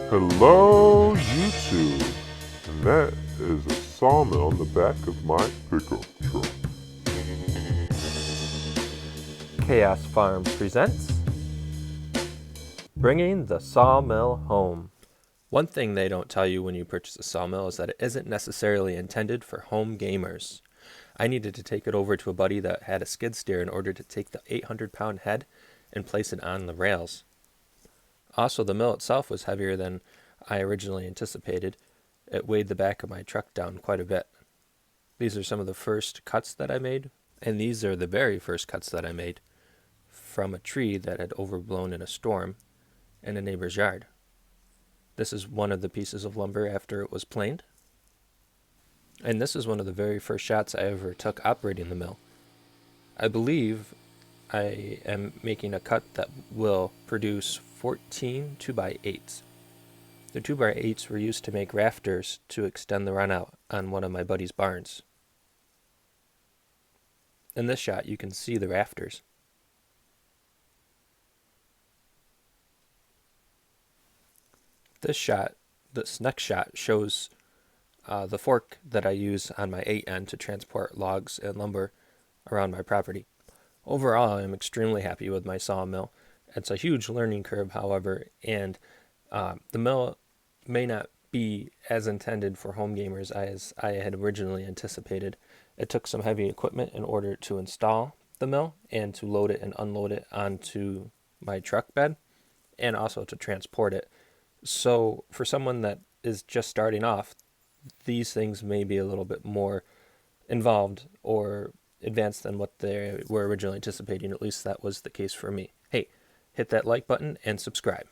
Hello, YouTube, and that is a sawmill on the back of my pickup truck. Chaos Farm presents Bringing the Sawmill Home. One thing they don't tell you when you purchase a sawmill is that it isn't necessarily intended for home gamers. I needed to take it over to a buddy that had a skid steer in order to take the 800-pound head and place it on the rails. Also, the mill itself was heavier than I originally anticipated. It weighed the back of my truck down quite a bit. These are some of the first cuts that I made, and these are the very first cuts that I made from a tree that had overblown in a storm in a neighbor's yard. This is one of the pieces of lumber after it was planed. And this is one of the very first shots I ever took operating the mill. I believe I am making a cut that will produce 14 2x8s. The 2x8s were used to make rafters to extend the runout on one of my buddy's barns. In this shot, you can see the rafters. This next shot shows the fork that I use on my 8N to transport logs and lumber around my property. Overall, I'm extremely happy with my sawmill. It's a huge learning curve, however, and the mill may not be as intended for home gamers as I had originally anticipated. It took some heavy equipment in order to install the mill and to load it and unload it onto my truck bed and also to transport it. So for someone that is just starting off, these things may be a little bit more involved or advanced than what they were originally anticipating. At least that was the case for me. Hey, hit that like button and subscribe.